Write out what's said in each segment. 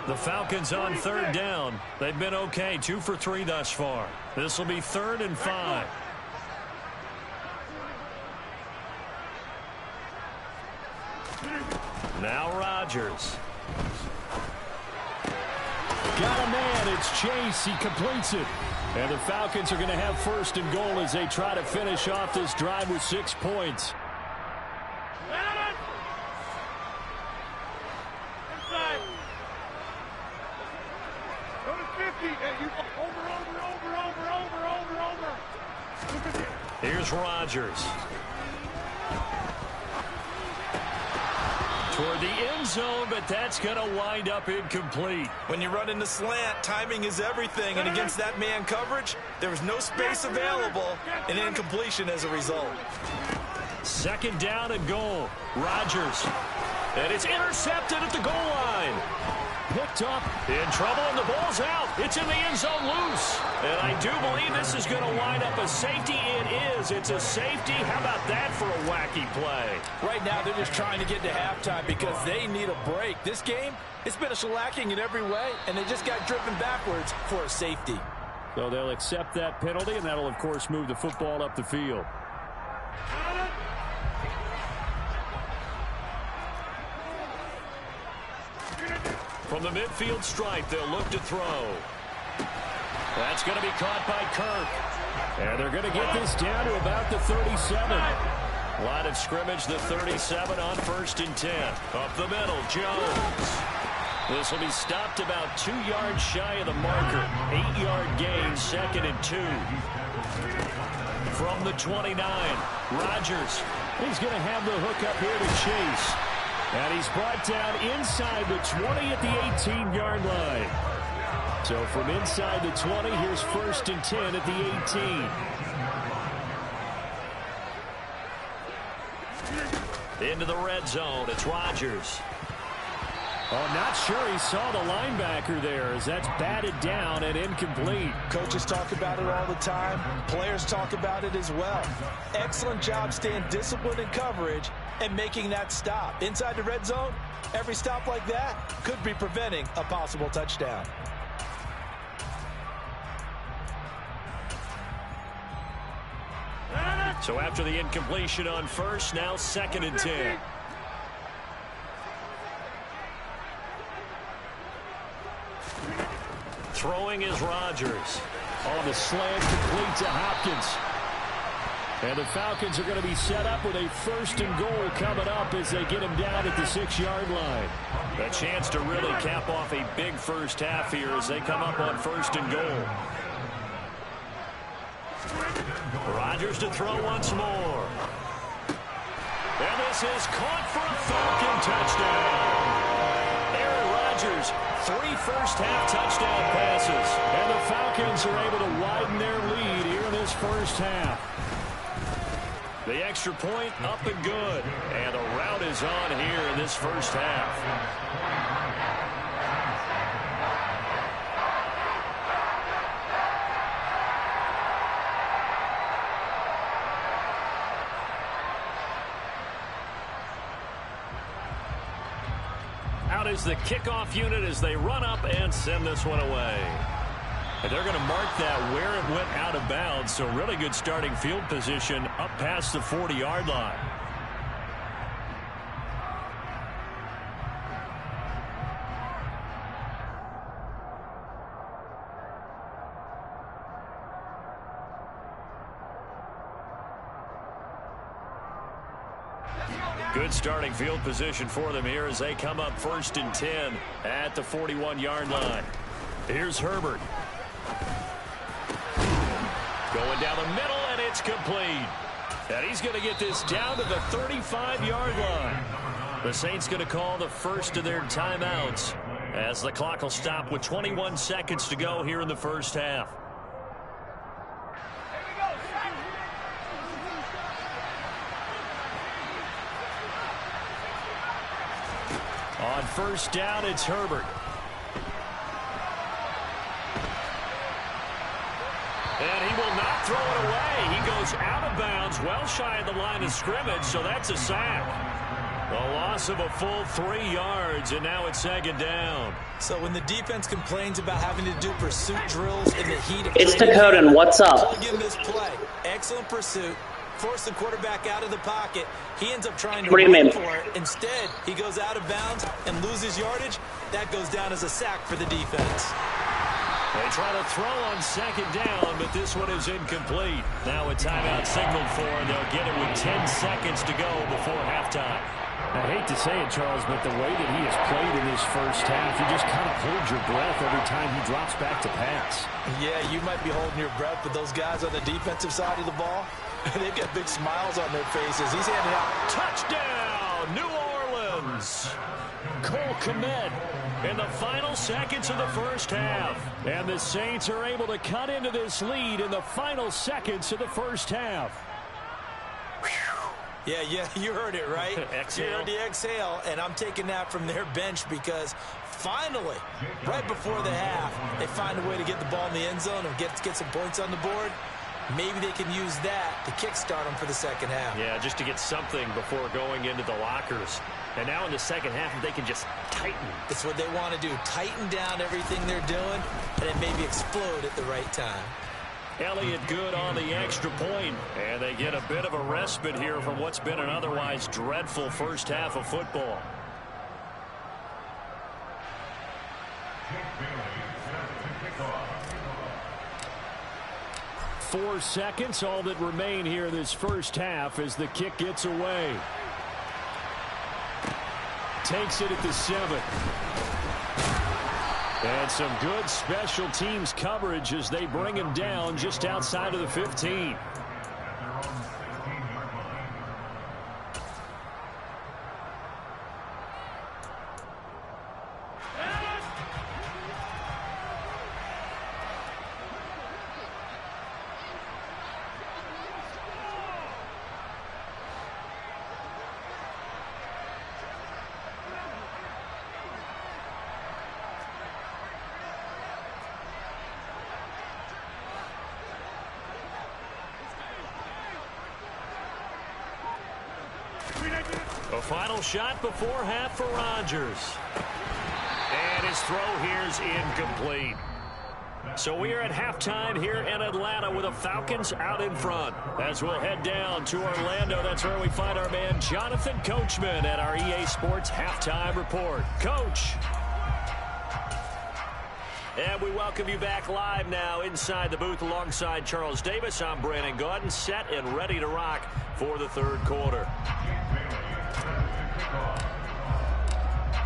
The Falcons on third down. They've been okay, 2 for 3 thus far. This will be 3rd and 5. Now Rodgers. Got a man. It's Chase. He completes it. And the Falcons are going to have 1st and goal as they try to finish off this drive with 6 points. Here's Rodgers. Toward the end zone, but that's going to wind up incomplete. When you run in the slant, timing is everything, and against that man coverage, there was no space available, and incompletion as a result. 2nd down and goal. Rodgers. And it's intercepted at the goal line. Picked up. In trouble, and the ball's out. It's in the end zone loose. And I do believe this is going to wind up a safety. It is. It's a safety. How about that for a wacky play? Right now, they're just trying to get to halftime because they need a break. This game, it's been a shellacking in every way, and they just got driven backwards for a safety. So they'll accept that penalty, and that'll, of course, move the football up the field. From the midfield stripe, they'll look to throw. That's going to be caught by Kirk. And they're going to get this down to about the 37. Line of scrimmage, the 37 on 1st and 10. Up the middle, Jones. This will be stopped about 2 yards shy of the marker. 8-yard gain, 2nd and 2. From the 29, Rodgers. He's going to have the hook up here to Chase. And he's brought down inside the 20 at the 18-yard line. So from inside the 20, here's 1st and 10 at the 18. Into the red zone, it's Rodgers. Oh, not sure he saw the linebacker there as that's batted down and incomplete. Coaches talk about it all the time. Players talk about it as well. Excellent job staying disciplined in coverage and making that stop. Inside the red zone, every stop like that could be preventing a possible touchdown. So after the incompletion on 1st, now 2nd and 10. Throwing is Rodgers. On the slant, complete to Hopkins. And the Falcons are going to be set up with a 1st and goal coming up as they get him down at the 6-yard line. A chance to really cap off a big first half here as they come up on 1st and goal. Rodgers to throw once more. And this is caught for a Falcon touchdown. Aaron Rodgers, 3 first-half touchdown passes. And the Falcons are able to widen their lead here in this first half. The extra point up and good. And the rout is on here in this first half. Out is the kickoff unit as they run up and send this one away. And they're going to mark that where it went out of bounds. So really good starting field position up past the 40-yard line. Good starting field position for them here as they come up 1st and 10 at the 41-yard line. Here's Herbert. Going down the middle, and it's complete. And he's going to get this down to the 35-yard line. The Saints going to call the first of their timeouts as the clock will stop with 21 seconds to go here in the first half. On 1st down, it's Herbert. And he will not throw it away. He goes out of bounds, well shy of the line of scrimmage, so that's a sack. A loss of a full 3 yards, and now it's second down. So when the defense complains about having to do pursuit drills in the heat of It's Dakota, and what's up? plug in this play. Excellent pursuit. Force the quarterback out of the pocket. He ends up trying to What do you run mean? for it. Instead, he goes out of bounds and loses yardage. That goes down as a sack for the defense. They try to throw on second down, but this one is incomplete. Now a timeout signaled for, and they'll get it with 10 seconds to go before halftime. I hate to say it, Charles, but the way that he has played in this first half, you just kind of hold your breath every time he drops back to pass. Yeah, you might be holding your breath, but those guys on the defensive side of the ball, they've got big smiles on their faces. He's handing out. Touchdown, New Orleans! Cole Kmet in the final seconds of the first half. And the Saints are able to cut into this lead in the final seconds of the first half. Yeah, you heard it, right? Exhale. You heard the exhale, and I'm taking that from their bench because finally, right before the half, they find a way to get the ball in the end zone and get some points on the board. Maybe they can use that to kickstart them for the second half. Yeah, just to get something before going into the lockers. And now in the second half, if they can just tighten. It's what they want to do. Tighten down everything they're doing and then maybe explode at the right time. Elliott good on the extra point. And they get a bit of a respite here from what's been an otherwise dreadful first half of football. Four seconds, all that remain here this first half as the kick gets away. Takes it at the 7. And some good special teams coverage as they bring him down just outside of the 15. A final shot before half for Rodgers. And his throw here is incomplete. So we are at halftime here in Atlanta with the Falcons out in front. As we'll head down to Orlando, that's where we find our man Jonathan Coachman at our EA Sports Halftime Report. Coach. And we welcome you back live now inside the booth alongside Charles Davis. I'm Brandon Gaudin, set and ready to rock for the third quarter.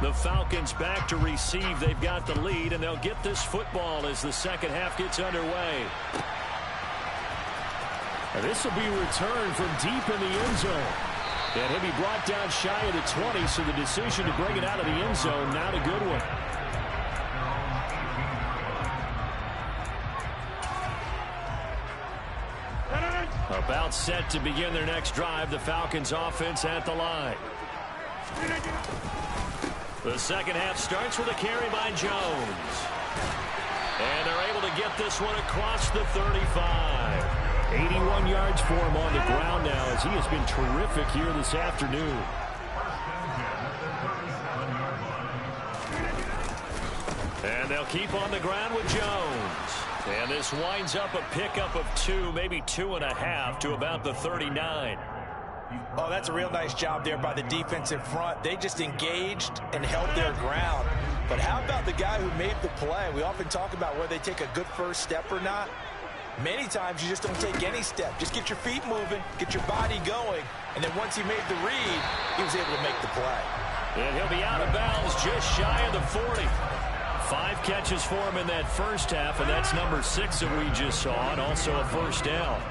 The Falcons back to receive. They've got the lead, and they'll get this football as the second half gets underway. And this will be returned from deep in the end zone. And he'll be brought down shy of the 20, so the decision to bring it out of the end zone, not a good one. About set to begin their next drive, the Falcons offense at the line. The second half starts with a carry by Jones. And they're able to get this one across the 35. 81 yards for him on the ground now as he has been terrific here this afternoon. And they'll keep on the ground with Jones. And this winds up a pickup of 2, maybe 2.5 to about the 39. Oh, that's a real nice job there by the defense in front. They just engaged and held their ground. But how about the guy who made the play? We often talk about whether they take a good first step or not. Many times you just don't take any step. Just get your feet moving, get your body going, and then once he made the read, he was able to make the play. And he'll be out of bounds just shy of the 40. 5 catches for him in that first half, and that's number 6 that we just saw, and also a first down.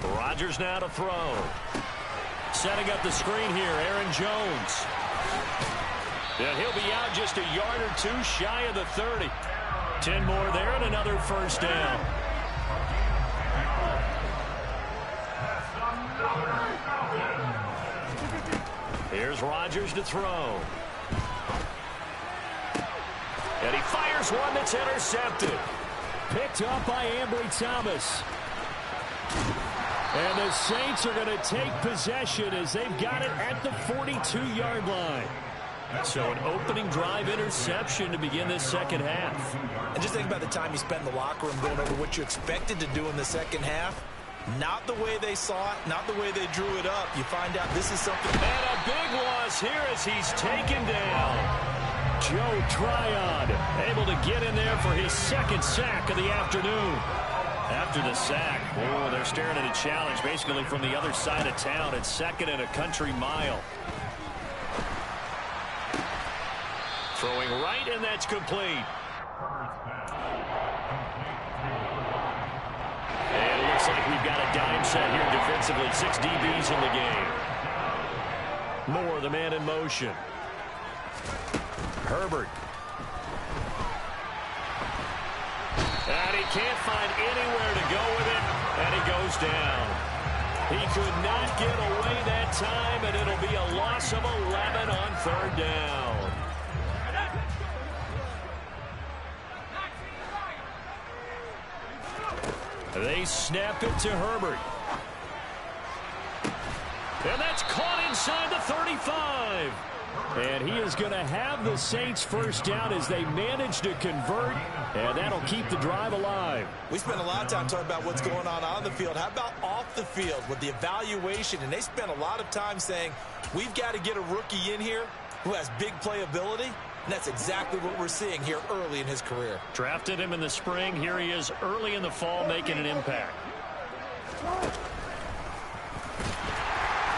Rodgers now to throw. Setting up the screen here, Aaron Jones. And he'll be out just a yard or 2 shy of the 30. 10 more there and another first down. Here's Rodgers to throw. And he fires one that's intercepted. Picked up by Ambry Thomas. And the Saints are going to take possession as they've got it at the 42-yard line. So an opening drive interception to begin this second half. And just think about the time you spent in the locker room going over what you expected to do in the second half. Not the way they saw it, not the way they drew it up. You find out this is something. And a big loss here as he's taken down. Joe Tryon able to get in there for his second sack of the afternoon. After the sack, oh, they're staring at a challenge basically from the other side of town. It's second and a country mile. Throwing right, and that's complete. And it looks like we've got a dime set here defensively. 6 DBs in the game. Moore, the man in motion. Herbert. And he can't find anywhere to go with it, and he goes down. He could not get away that time, and it'll be a loss of 11 on third down. They snap it to Herbert. And that's caught inside the 35. And he is going to have the Saints first down as they manage to convert, and that'll keep the drive alive. We spent a lot of time talking about what's going on the field. How about off the field with the evaluation? And they spent a lot of time saying, we've got to get a rookie in here who has big playability. And that's exactly what we're seeing here early in his career. Drafted him in the spring. Here he is early in the fall making an impact.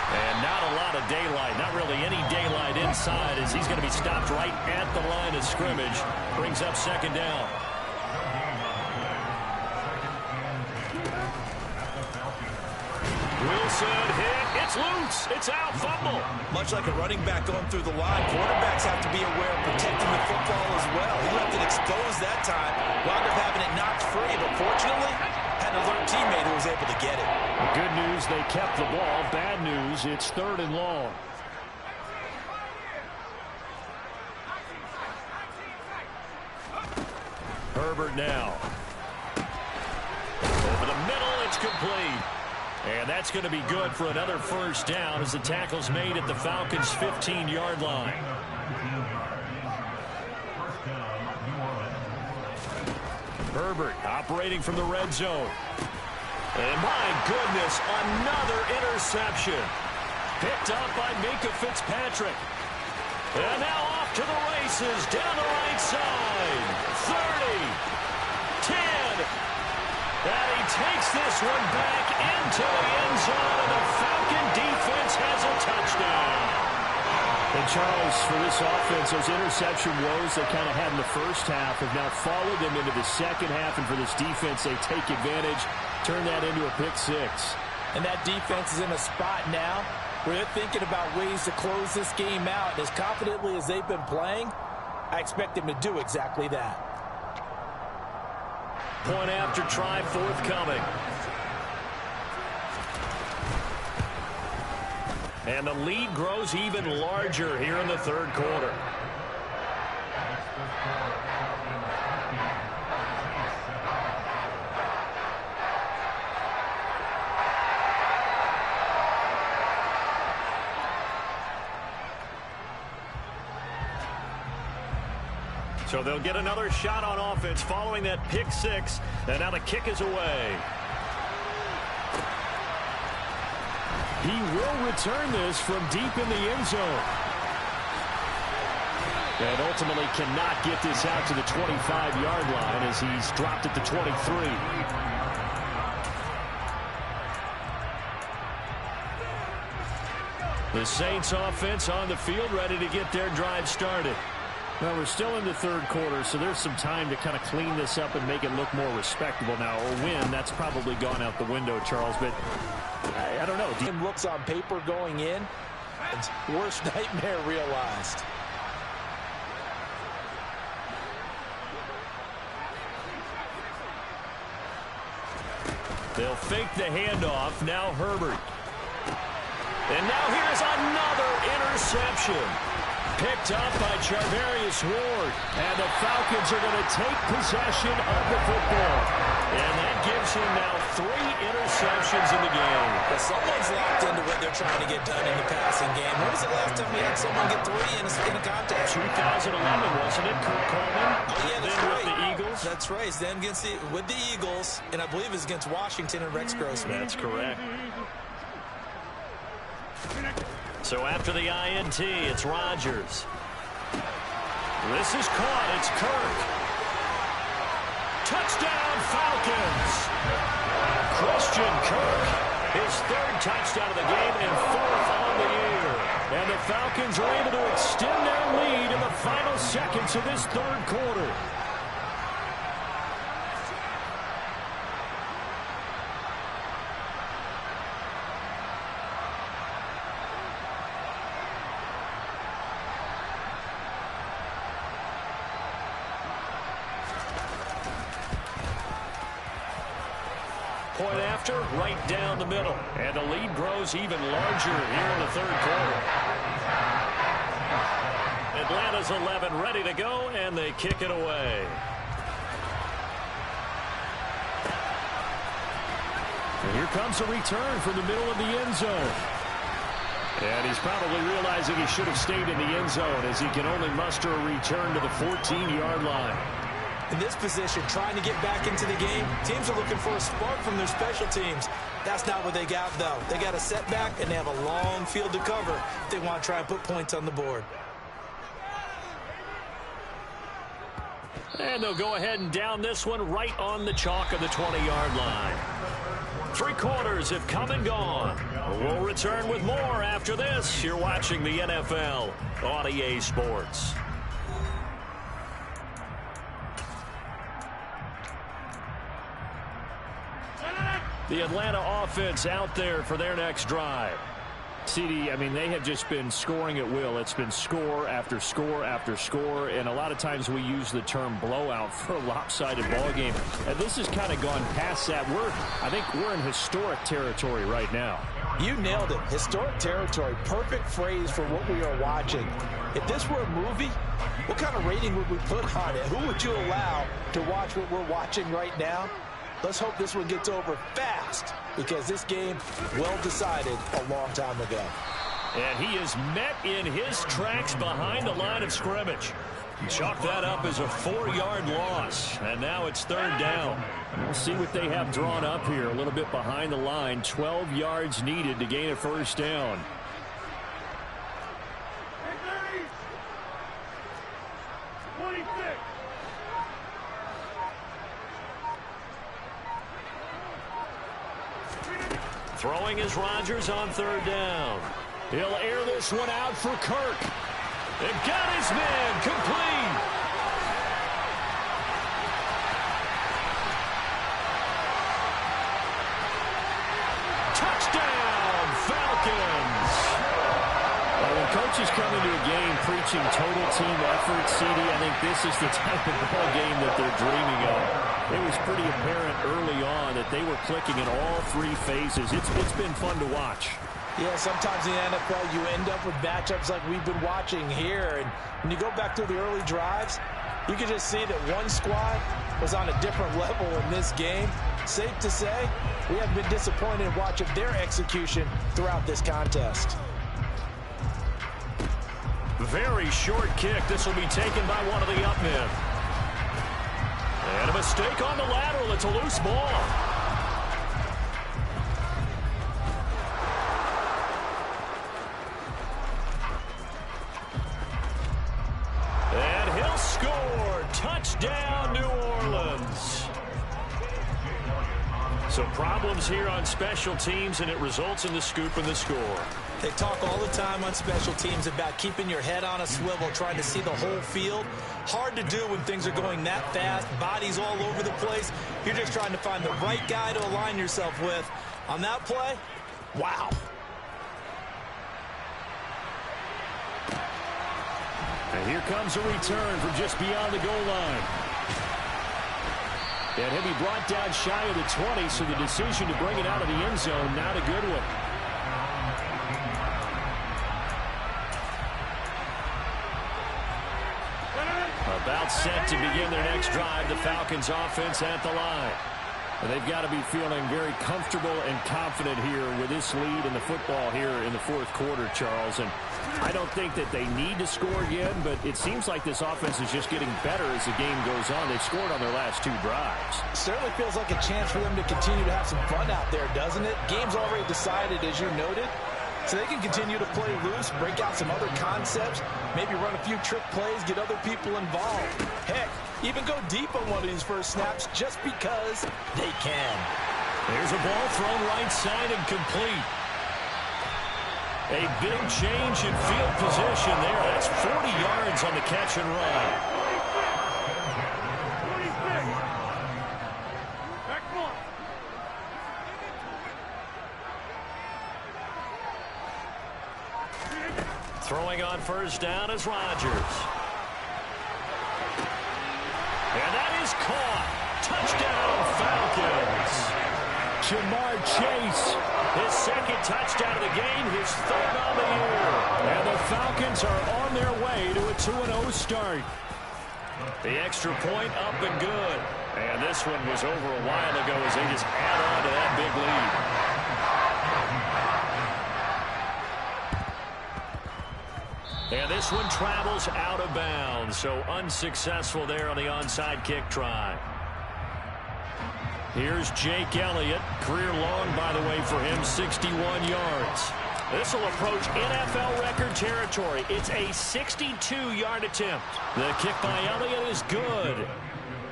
And not a lot of daylight. Not really any daylight inside as he's going to be stopped right at the line of scrimmage. Brings up second down. Wilson hit. It's loose. It's out. Fumble. Much like a running back going through the line, quarterbacks have to be aware of protecting the football as well. He left it exposed that time. Wound up having it knocked free, but fortunately, had an alert teammate who was able to get it. Good news, they kept the ball. Bad news, it's third and long. Herbert now. Over the middle, it's complete. And that's going to be good for another first down as the tackle's made at the Falcons' 15-yard line. Herbert operating from the red zone. And my goodness, another interception. Picked up by Minkah Fitzpatrick. And now off to the races down the right side. 30, 10. And he takes this one back into the end zone, and the Falcon defense has a touchdown. And Charles, for this offense, those interception woes they kind of had in the first half have now followed them into the second half, and for this defense, they take advantage, turn that into a pick six. And that defense is in a spot now where they're thinking about ways to close this game out. And as confidently as they've been playing, I expect them to do exactly that. Point after try forthcoming. And the lead grows even larger here in the third quarter. So they'll get another shot on offense following that pick six. And now the kick is away. He will return this from deep in the end zone. And ultimately cannot get this out to the 25-yard line as he's dropped at the 23. The Saints offense on the field ready to get their drive started. Well, we're still in the third quarter, so there's some time to kind of clean this up and make it look more respectable now. Or win, that's probably gone out the window, Charles, but I don't know. Team looks on paper going in. It's worst nightmare realized. They'll fake the handoff. Now Herbert. And now here's another interception. Picked up by Charvarius Ward. And the Falcons are going to take possession of the football. And that gives him now 3 interceptions in the game. Well, someone's locked into what they're trying to get done in the passing game. When was the last time we had someone get 3 in a contest? 2011, wasn't it? Kurt Coleman. Oh, yeah, that's right. With the Eagles. That's right. Then with the Eagles, and I believe it's against Washington and Rex Grossman. That's correct. So after the INT, it's Rodgers. This is caught. It's Kirk. Touchdown, Falcons. Christian Kirk, his 3rd touchdown of the game and 4th on the year. And the Falcons are able to extend their lead in the final seconds of this 3rd quarter. Point after, right down the middle. And the lead grows even larger here in the 3rd quarter. Atlanta's 11 ready to go, and they kick it away. And here comes a return from the middle of the end zone. And he's probably realizing he should have stayed in the end zone as he can only muster a return to the 14-yard line. In this position, trying to get back into the game, teams are looking for a spark from their special teams. That's not what they got, though. They got a setback, and they have a long field to cover if they want to try and put points on the board. And they'll go ahead and down this one right on the chalk of the 20-yard line. 3 quarters have come and gone. We'll return with more after this. You're watching the NFL on EA Sports. The Atlanta offense out there for their next drive. CD, I mean, they have just been scoring at will. It's been score after score after score, and a lot of times we use the term blowout for a lopsided ball game. And this has kind of gone past that. I think we're in historic territory right now. You nailed it. Historic territory. Perfect phrase for what we are watching. If this were a movie, what kind of rating would we put on it? Who would you allow to watch what we're watching right now? Let's hope this one gets over fast, because this game well decided a long time ago. And he is met in his tracks behind the line of scrimmage. Chalk that up as a 4-yard loss. And now it's 3rd down. We'll see what they have drawn up here. A little bit behind the line. 12 yards needed to gain a 1st down. Throwing is Rodgers on 3rd down. He'll air this one out for Kirk. It got his man complete. Touchdown, Falcons. Well, when coaches come into a game preaching total team effort, CD, I think this is the type of ball game that they're dreaming of. It was pretty apparent early on that they were clicking in all 3 phases. It's been fun to watch. Yeah, sometimes in the NFL you end up with matchups like we've been watching here. And when you go back through the early drives, you can just see that one squad was on a different level in this game. Safe to say, we haven't been disappointed in watching their execution throughout this contest. Very short kick. This will be taken by one of the up men. And a mistake on the lateral. It's a loose ball. And he'll score. Touchdown, New Orleans. So problems here on special teams, and it results in the scoop and the score. They talk all the time on special teams about keeping your head on a swivel, trying to see the whole field. Hard to do when things are going that fast, bodies all over the place. You're just trying to find the right guy to align yourself with. On that play, wow. And here comes a return from just beyond the goal line. And he'll be brought down shy of the 20, so the decision to bring it out of the end zone, not a good one. About set to begin their next drive, the Falcons offense at the line. And they've got to be feeling very comfortable and confident here with this lead in the football here in the fourth quarter, Charles. And I don't think that they need to score again, but it seems like this offense is just getting better as the game goes on. They've scored on their last 2 drives. Certainly feels like a chance for them to continue to have some fun out there, doesn't it? Game's already decided, as you noted. So they can continue to play loose, break out some other concepts, maybe run a few trick plays, get other people involved. Heck, even go deep on one of these first snaps just because they can. There's a ball thrown right side and complete. A big change in field position there. That's 40 yards on the catch and run. Throwing on first down is Rodgers. And that is caught. Touchdown, Falcons. Jamar Chase. His second touchdown of the game, his third on the year. And the Falcons are on their way to a 2-0 start. The extra point up and good. And this one was over a while ago as they just add on to that big lead. And this one travels out of bounds, so unsuccessful there on the onside kick try. Here's Jake Elliott. Career long, by the way, for him, 61 yards. This will approach NFL record territory. It's a 62-yard attempt. The kick by Elliott is good.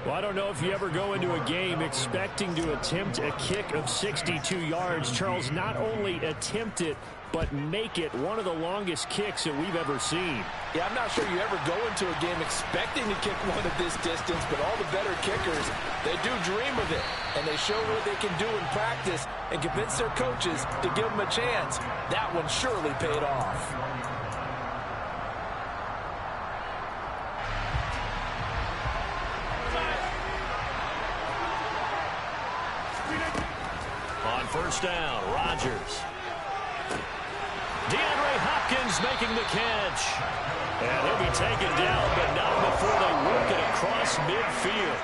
Well, I don't know if you ever go into a game expecting to attempt a kick of 62 yards. Charles, not only attempt it, but make it one of the longest kicks that we've ever seen. Yeah, I'm not sure you ever go into a game expecting to kick one of this distance, but all the better kickers, they do dream of it, and they show what they can do in practice and convince their coaches to give them a chance. That one surely paid off. On first down, Rodgers. DeAndre Hopkins making the catch. And he'll be taken down, but not before they work it across midfield.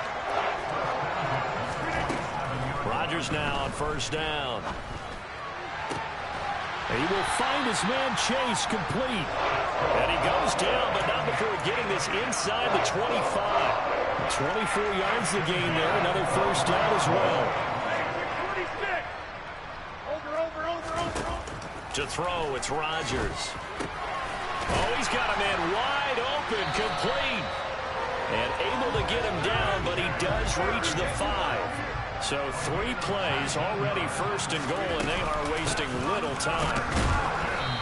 Rodgers now on first down. He will find his man Chase complete. And he goes down, but not before getting this inside the 25. 24 yards the gain there. Another first down as well. To throw, it's Rodgers. Oh, he's got a man wide open, complete. And able to get him down, but he does reach the 5. So 3 plays, already first and goal, and they are wasting little time.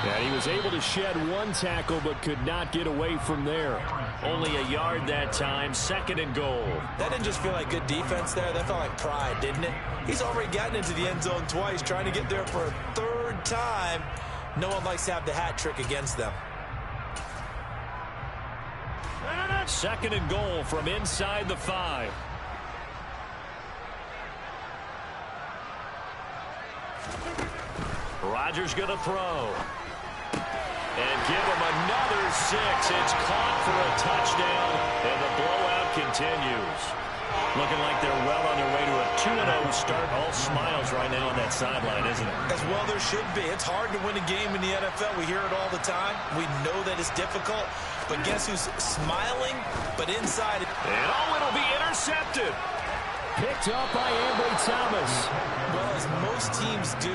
Yeah, he was able to shed 1 tackle, but could not get away from there. Only a yard that time, second and goal. That didn't just feel like good defense there. That felt like pride, didn't it? He's already gotten into the end zone twice, trying to get there for a 3rd time. No one likes to have the hat trick against them. Second and goal from inside the 5. Rodgers going to throw. And give him another 6. It's caught for a touchdown, and the blowout continues. Looking like they're well on their way to a 2-0 start. All smiles right now on that sideline, isn't it? As well there should be. It's hard to win a game in the NFL. We hear it all the time. We know that it's difficult. But guess who's smiling? But inside. And oh, it'll be intercepted. Picked up by Ambry Thomas. Well, as most teams do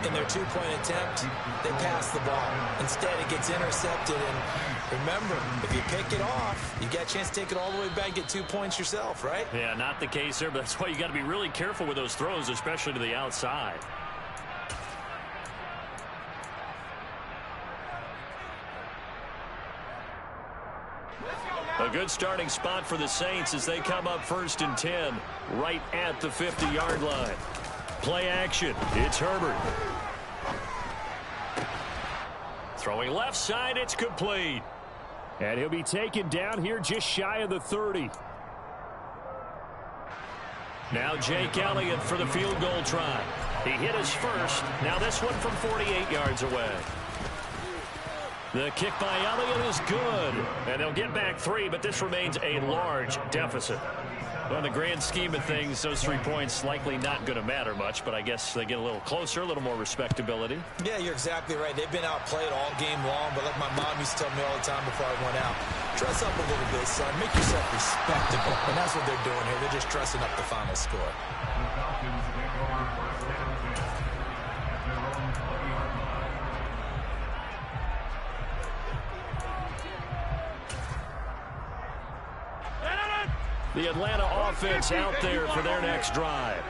in their 2-point attempt, they pass the ball. Instead, it gets intercepted. And remember, if you pick it off, you got a chance to take it all the way back, get 2 points yourself, right? Yeah, not the case there, but that's why you got to be really careful with those throws, especially to the outside. A good starting spot for the Saints as they come up 1st and 10, right at the 50-yard line. Play action. It's Herbert. Throwing left side, it's complete. And he'll be taken down here just shy of the 30. Now Jake Elliott for the field goal try. He hit his first. Now this one from 48 yards away. The kick by Elliott is good. And they'll get back 3, but this remains a large deficit. Well, in the grand scheme of things, those 3 points likely not going to matter much, but I guess they get a little closer, a little more respectability. Yeah, you're exactly right. They've been outplayed all game long, but like my mom used to tell me all the time before I went out, dress up a little bit, son. Make yourself respectable. And that's what they're doing here. They're just dressing up the final score. The Atlanta offense out there for their next drive.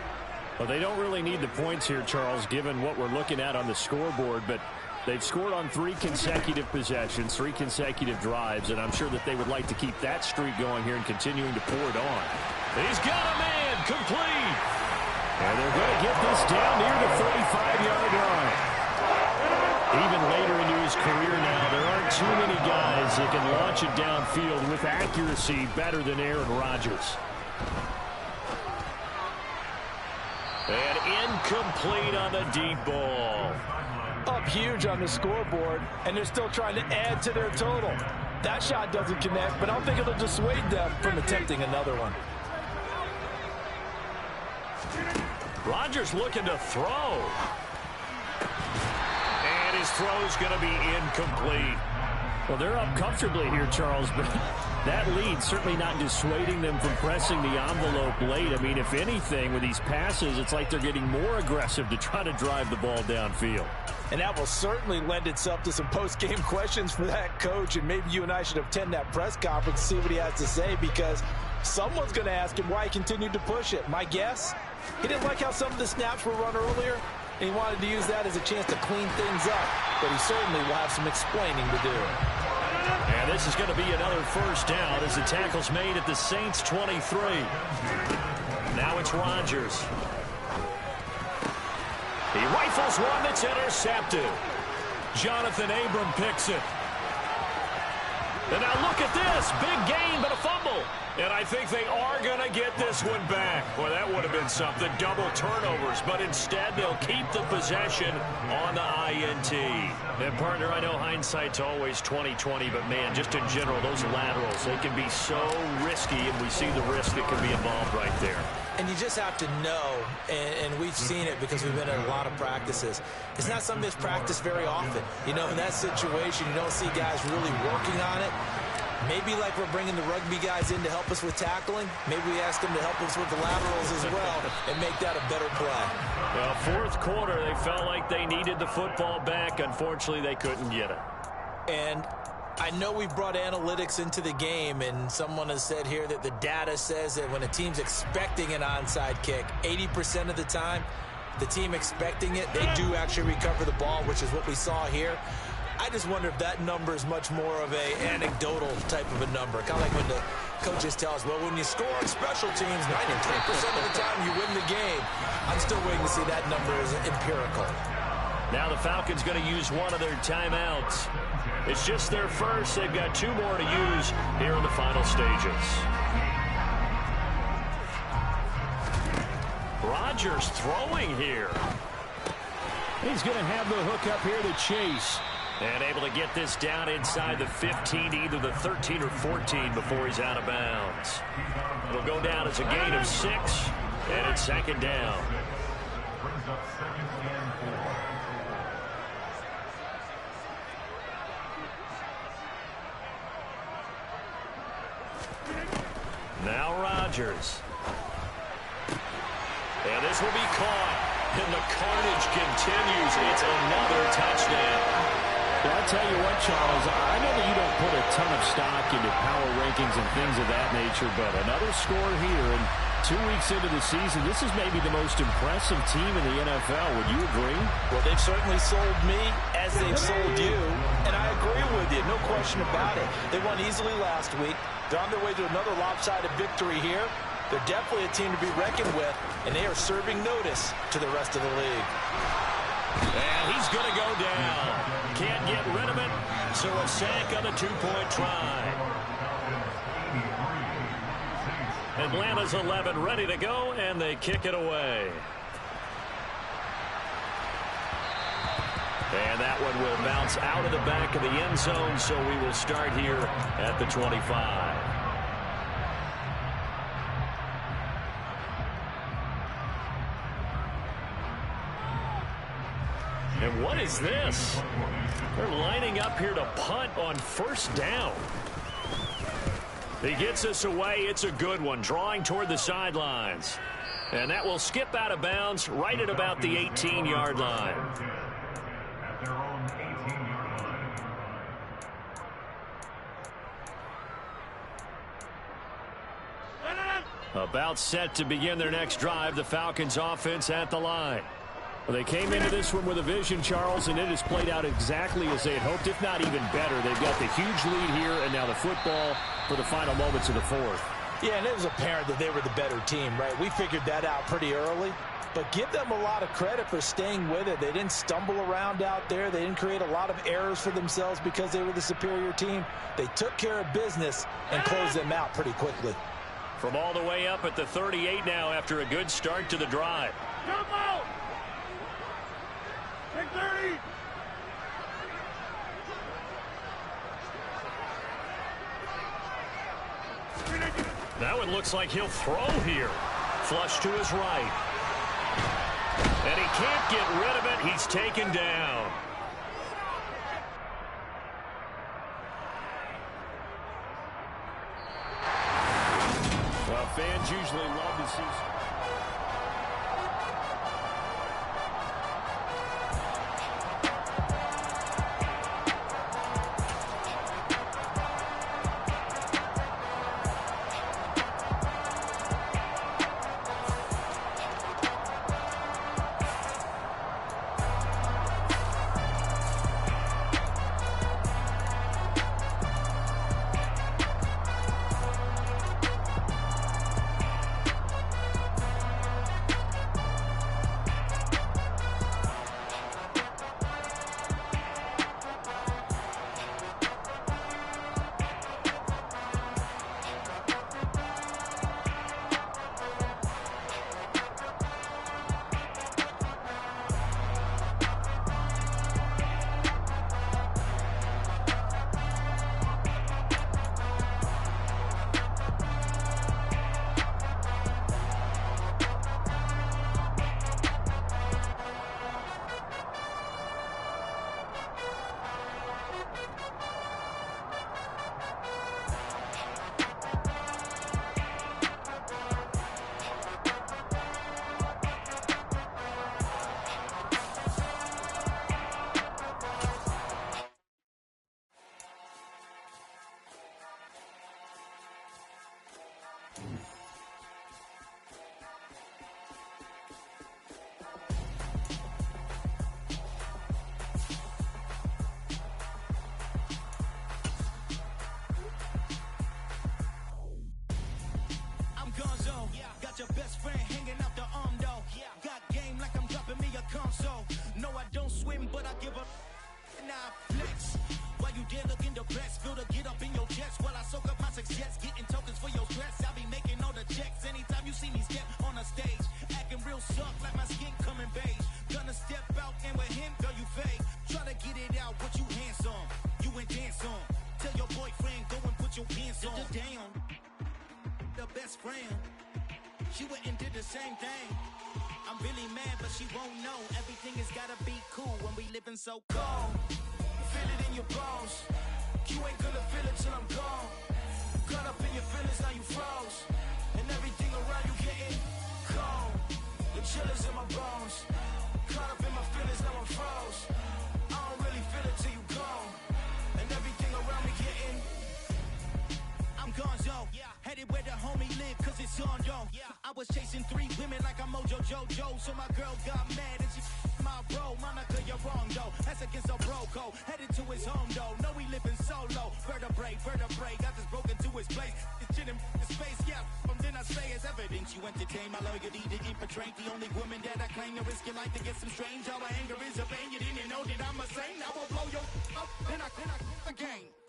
Well, they don't really need the points here, Charles, given what we're looking at on the scoreboard, but they've scored on 3 consecutive possessions, 3 consecutive drives, and I'm sure that they would like to keep that streak going here and continuing to pour it on. He's got a man, complete. And they're going to get this down near the 45-yard line. Even later into his career now, there aren't too many guys that can launch it downfield with accuracy better than Aaron Rodgers. And incomplete on the deep ball. Up huge on the scoreboard, and they're still trying to add to their total. That shot doesn't connect, but I don't think it'll dissuade them from attempting another one. Rodgers looking to throw. And his throw's going to be incomplete. Well, they're up comfortably here, Charles, but that lead certainly not dissuading them from pressing the envelope late. I mean, if anything, with these passes, it's like they're getting more aggressive to try to drive the ball downfield. And that will certainly lend itself to some post-game questions for that coach, and maybe you and I should attend that press conference and see what he has to say, because someone's going to ask him why he continued to push it. My guess, he didn't like how some of the snaps were run earlier, and he wanted to use that as a chance to clean things up, but he certainly will have some explaining to do. And this is going to be another first down as the tackle's made at the Saints 23. Now it's Rodgers. He rifles one that's intercepted. Jonathan Abram picks it. And now look at this. Big gain, but a fumble. And I think they are going to get this one back. Boy, that would have been something. Double turnovers. But instead, they'll keep the possession on the INT. And, partner, I know hindsight's always 20/20, but, man, just in general, those laterals, they can be so risky, and we see the risk that can be involved right there. And you just have to know, and we've seen it because we've been at a lot of practices, it's not something that's practiced very often. You know, in that situation, you don't see guys really working on it. Maybe like we're bringing the rugby guys in to help us with tackling, maybe we ask them to help us with the laterals as well and make that a better play. Well, fourth quarter, they felt like they needed the football back. Unfortunately, they couldn't get it. And I know we brought analytics into the game, and someone has said here that the data says that when a team's expecting an onside kick, 80% of the time, the team expecting it, they do actually recover the ball, which is what we saw here. I just wonder if that number is much more of a anecdotal type of a number. Kind of like when the coaches tell us, well, when you score on special teams, 93% of the time you win the game. I'm still waiting to see that number as empirical. Now the Falcons going to use one of their timeouts. It's just their first. They've got 2 more to use here in the final stages. Rodgers throwing here. He's going to have the hook up here to Chase. And able to get this down inside the 15, either the 13 or 14 before he's out of bounds. It'll go down as a gain of 6, and it's second down. Now Rodgers. And this will be caught. And the carnage continues. It's another touchdown. Well, I'll tell you what, Charles, I know that you don't put a ton of stock into power rankings and things of that nature, but another score here, and 2 weeks into the season, this is maybe the most impressive team in the NFL. Would you agree? Well, they've certainly sold me as they've sold you, and I agree with you, no question about it. They won easily last week. They're on their way to another lopsided victory here. They're definitely a team to be reckoned with, and they are serving notice to the rest of the league. And he's going to go down. Can't get rid of it, so a sack on a 2-point try. Atlanta's 11 ready to go, and they kick it away. And that one will bounce out of the back of the end zone, so we will start here at the 25. And what is this? They're lining up here to punt on first down. He gets us away. It's a good one, drawing toward the sidelines. And that will skip out of bounds right at about the 18-yard line. About set to begin their next drive, the Falcons offense at the line. Well, they came into this one with a vision, Charles, and it has played out exactly as they had hoped, if not even better. They've got the huge lead here, and now the football for the final moments of the fourth. Yeah, and it was apparent that they were the better team, right? We figured that out pretty early, but give them a lot of credit for staying with it. They didn't stumble around out there. They didn't create a lot of errors for themselves because they were the superior team. They took care of business and closed them out pretty quickly. From all the way up at the 38 now after a good start to the drive. Jump out! Take 30! That one looks like he'll throw here. Flush to his right. And he can't get rid of it. He's taken down. Well, fans usually love to see... Got your best friend hanging out the arm though. Got game like I'm dropping me a console. No, I don't swim, but I give up. And I flex. While you there looking the best, feel to get up in your chest while I soak up my success, getting tokens for your stress. I be making all the checks anytime you see me step on a stage, acting real suck like my skin coming beige. Gonna step out and with him, girl, you fake. Try to get it out, but you handsome. You ain't dance on. Tell your boyfriend go and put your pants on. Down. The best friend. She went and did the same thing. I'm really mad, but she won't know. Everything has gotta be cool when we living so cold. Feel it in your bones. You ain't gonna feel it till I'm gone. Caught up in your feelings, now you froze. And everything around you getting cold. The chill is in my bones. Caught up in my feelings, now I'm froze. I don't really feel it till you gone. And everything around me getting I'm gonzo. Headed where the homie live, cause it's on, yo. I was chasing 3 women like I'm Mojo Jojo. So my girl got mad and she my bro. Monica, you're wrong, though. That's against a bro code. Headed to his home, though. No, he living solo. Vertebrae. Got this broken to his place. It's shit in his face, yeah. From then I say it's evidence. You entertain my loyalty to infiltrate. The only woman that I claim to risk your life to get some strange. All my anger is a pain. You didn't know that I'm a saint. I will blow your up, then I again.